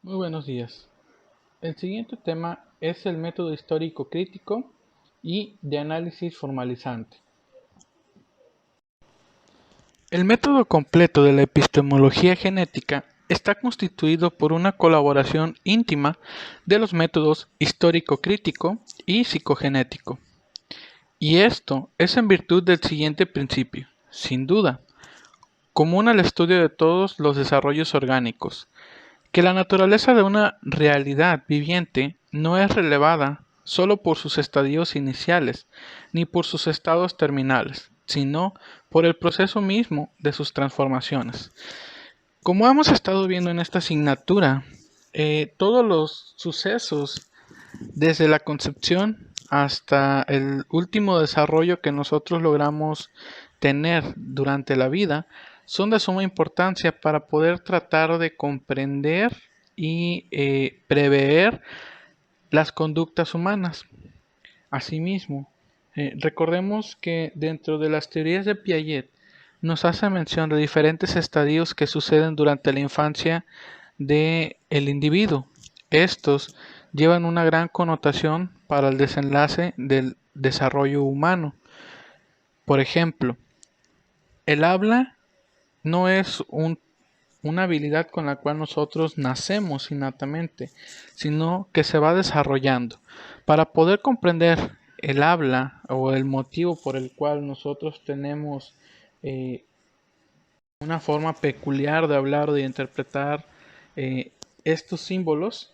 Muy buenos días. El siguiente tema es el método histórico crítico y de análisis formalizante. El método completo de la epistemología genética está constituido por una colaboración íntima de los métodos histórico-crítico y psicogenético. Y esto es en virtud del siguiente principio, sin duda, común al estudio de todos los desarrollos orgánicos, que la naturaleza de una realidad viviente no es relevada sólo por sus estadios iniciales, ni por sus estados terminales, sino por el proceso mismo de sus transformaciones. Como hemos estado viendo en esta asignatura, todos los sucesos, desde la concepción hasta el último desarrollo que nosotros logramos tener durante la vida, son de suma importancia para poder tratar de comprender y prever las conductas humanas. Asimismo, recordemos que dentro de las teorías de Piaget nos hace mención de diferentes estadios que suceden durante la infancia del individuo. Estos llevan una gran connotación para el desenlace del desarrollo humano. Por ejemplo, el habla no es una habilidad con la cual nosotros nacemos innatamente, sino que se va desarrollando. Para poder comprender el habla o el motivo por el cual nosotros tenemos una forma peculiar de hablar o de interpretar estos símbolos,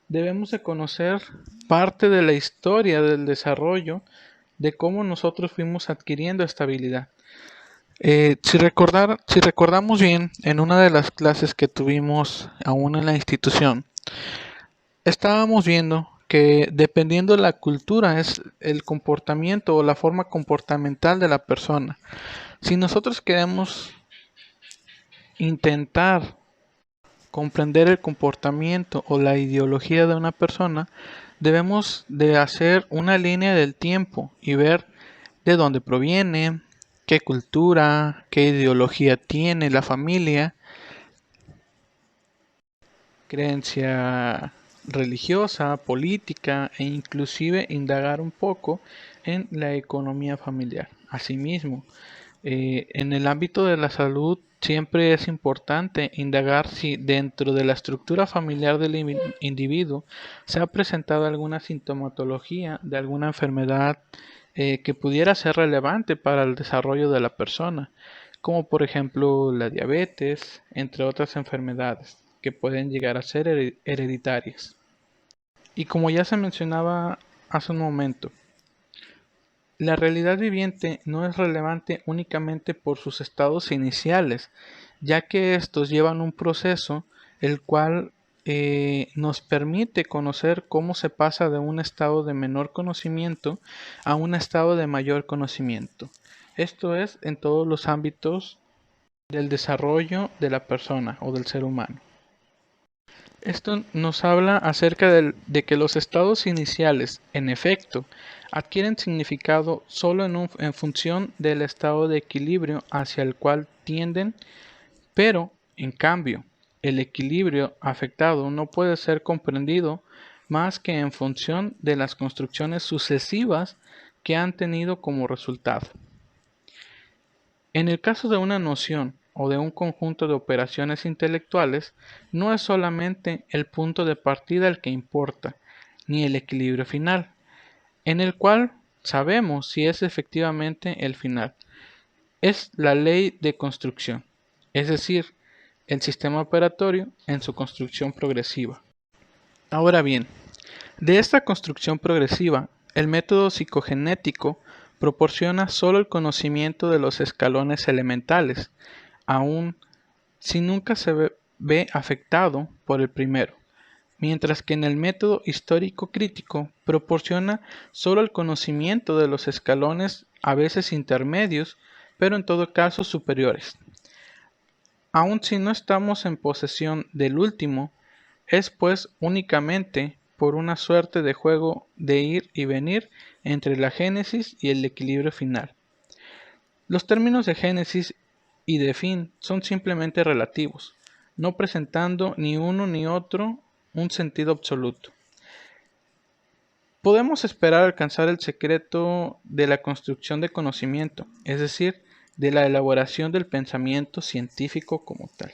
debemos de conocer parte de la historia del desarrollo de cómo nosotros fuimos adquiriendo esta habilidad. Si recordamos bien, en una de las clases que tuvimos aún en la institución, estábamos viendo que dependiendo de la cultura es el comportamiento o la forma comportamental de la persona. Si nosotros queremos intentar comprender el comportamiento o la ideología de una persona, debemos de hacer una línea del tiempo y ver de dónde proviene, qué cultura, qué ideología tiene la familia, creencia religiosa, política e inclusive indagar un poco en la economía familiar. Asimismo, en el ámbito de la salud siempre es importante indagar si dentro de la estructura familiar del individuo se ha presentado alguna sintomatología de alguna enfermedad que pudiera ser relevante para el desarrollo de la persona, como por ejemplo la diabetes, entre otras enfermedades que pueden llegar a ser hereditarias. Y como ya se mencionaba hace un momento, la realidad viviente no es relevante únicamente por sus estados iniciales, ya que estos llevan un proceso el cual nos permite conocer cómo se pasa de un estado de menor conocimiento a un estado de mayor conocimiento. Esto es en todos los ámbitos del desarrollo de la persona o del ser humano. Esto nos habla acerca de que los estados iniciales, en efecto, adquieren significado solo en función del estado de equilibrio hacia el cual tienden, pero, en cambio, el equilibrio afectado no puede ser comprendido más que en función de las construcciones sucesivas que han tenido como resultado. En el caso de una noción o de un conjunto de operaciones intelectuales, no es solamente el punto de partida el que importa, ni el equilibrio final, en el cual sabemos si es efectivamente el final. Es la ley de construcción, es decir, el sistema operatorio en su construcción progresiva. Ahora bien, de esta construcción progresiva, el método psicogenético proporciona solo el conocimiento de los escalones elementales, aun si nunca se ve afectado por el primero, mientras que en el método histórico crítico proporciona solo el conocimiento de los escalones a veces intermedios, pero en todo caso superiores. Aun si no estamos en posesión del último, es pues únicamente por una suerte de juego de ir y venir entre la génesis y el equilibrio final. Los términos de génesis y de fin son simplemente relativos, no presentando ni uno ni otro un sentido absoluto. Podemos esperar alcanzar el secreto de la construcción de conocimiento, es decir, de la elaboración del pensamiento científico como tal.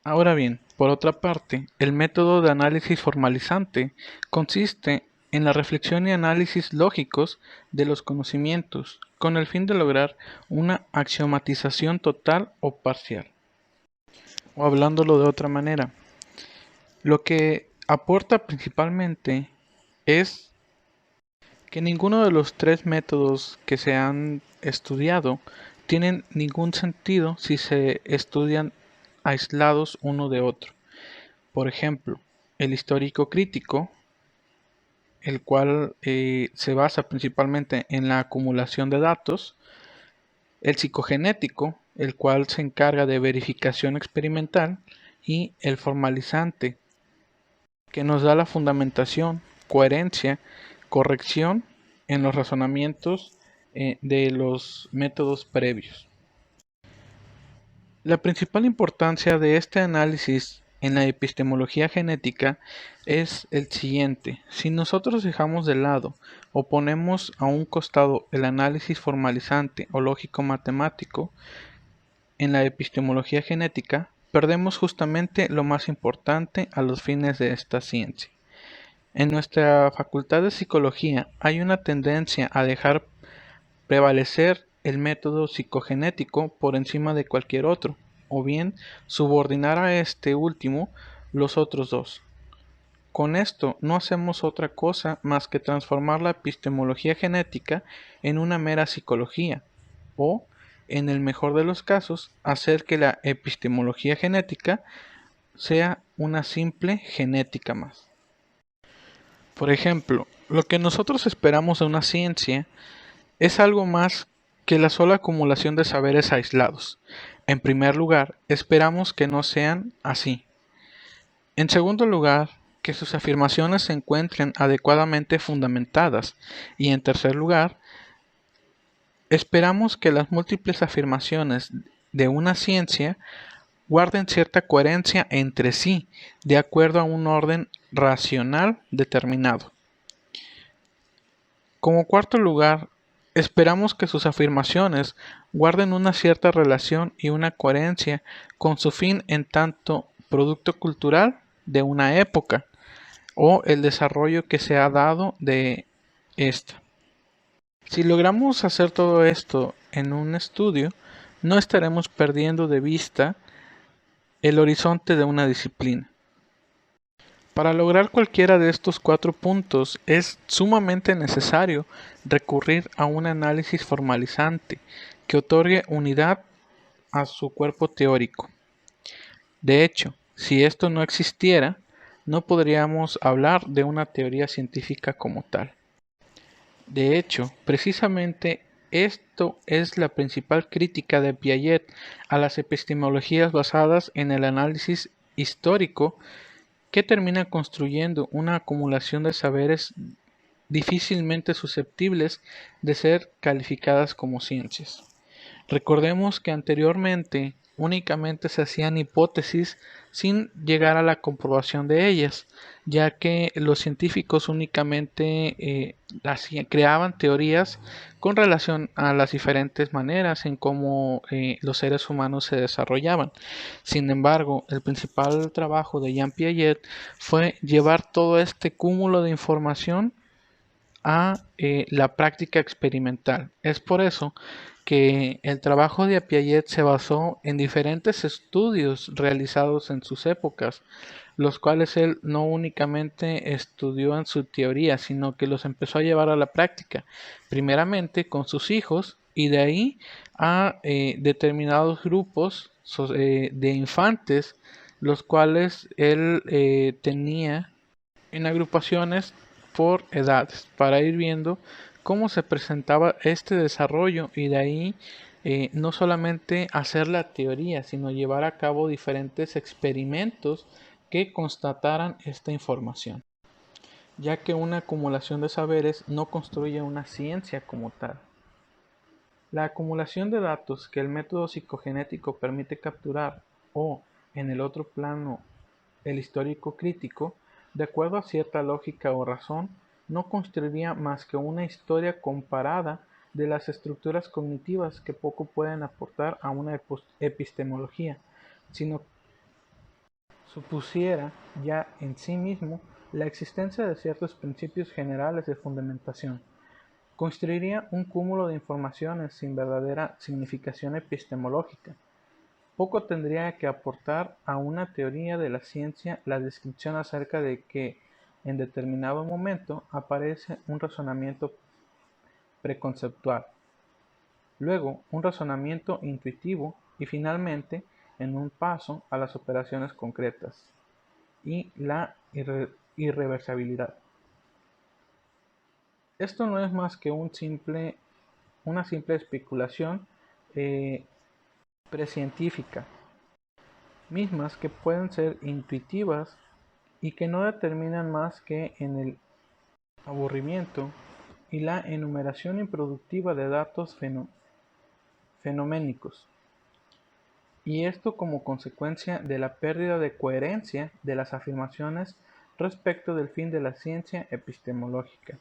Ahora bien, por otra parte, el método de análisis formalizante consiste en la reflexión y análisis lógicos de los conocimientos, con el fin de lograr una axiomatización total o parcial. O hablándolo de otra manera, lo que aporta principalmente es que ninguno de los tres métodos que se han estudiado tienen ningún sentido si se estudian aislados uno de otro. Por ejemplo, el histórico crítico, el cual se basa principalmente en la acumulación de datos, el psicogenético, el cual se encarga de verificación experimental, y el formalizante, que nos da la fundamentación, coherencia, corrección en los razonamientos de los métodos previos. La principal importancia de este análisis en la epistemología genética es el siguiente. Si nosotros dejamos de lado o ponemos a un costado el análisis formalizante o lógico matemático en la epistemología genética, perdemos justamente lo más importante a los fines de esta ciencia. En nuestra facultad de psicología hay una tendencia a dejar prevalecer el método psicogenético por encima de cualquier otro, o bien subordinar a este último los otros dos. Con esto no hacemos otra cosa más que transformar la epistemología genética en una mera psicología, o, en el mejor de los casos, hacer que la epistemología genética sea una simple genética más. Por ejemplo, lo que nosotros esperamos de una ciencia es algo más que la sola acumulación de saberes aislados. En primer lugar, esperamos que no sean así. En segundo lugar, que sus afirmaciones se encuentren adecuadamente fundamentadas. Y en tercer lugar, esperamos que las múltiples afirmaciones de una ciencia guarden cierta coherencia entre sí, de acuerdo a un orden racional determinado. Como cuarto lugar, esperamos que sus afirmaciones guarden una cierta relación y una coherencia con su fin en tanto producto cultural de una época o el desarrollo que se ha dado de esta. Si logramos hacer todo esto en un estudio, no estaremos perdiendo de vista el horizonte de una disciplina. Para lograr cualquiera de estos 4 puntos es sumamente necesario recurrir a un análisis formalizante que otorgue unidad a su cuerpo teórico. De hecho, si esto no existiera, no podríamos hablar de una teoría científica como tal. De hecho, precisamente esto es la principal crítica de Piaget a las epistemologías basadas en el análisis histórico, que termina construyendo una acumulación de saberes difícilmente susceptibles de ser calificadas como ciencias. Recordemos que anteriormente únicamente se hacían hipótesis sin llegar a la comprobación de ellas, ya que los científicos únicamente creaban teorías con relación a las diferentes maneras en cómo los seres humanos se desarrollaban. Sin embargo, el principal trabajo de Jean Piaget fue llevar todo este cúmulo de información a la práctica experimental. Es por eso que el trabajo de Piaget se basó en diferentes estudios realizados en sus épocas, los cuales él no únicamente estudió en su teoría, sino que los empezó a llevar a la práctica, primeramente con sus hijos y de ahí a determinados grupos de infantes, los cuales él tenía en agrupaciones por edades para ir viendo cómo se presentaba este desarrollo y de ahí no solamente hacer la teoría, sino llevar a cabo diferentes experimentos que constataran esta información, ya que una acumulación de saberes no construye una ciencia como tal. La acumulación de datos que el método psicogenético permite capturar, o en el otro plano el histórico crítico, de acuerdo a cierta lógica o razón, no construiría más que una historia comparada de las estructuras cognitivas que poco pueden aportar a una epistemología, sino supusiera ya en sí mismo la existencia de ciertos principios generales de fundamentación. Construiría un cúmulo de informaciones sin verdadera significación epistemológica. Poco tendría que aportar a una teoría de la ciencia la descripción acerca de que en determinado momento aparece un razonamiento preconceptual, luego un razonamiento intuitivo y finalmente, en un paso, a las operaciones concretas y la irreversibilidad. Esto no es más que una simple especulación eh, precientífica, mismas que pueden ser intuitivas y que no determinan más que en el aburrimiento y la enumeración improductiva de datos fenoménicos, y esto como consecuencia de la pérdida de coherencia de las afirmaciones respecto del fin de la ciencia epistemológica.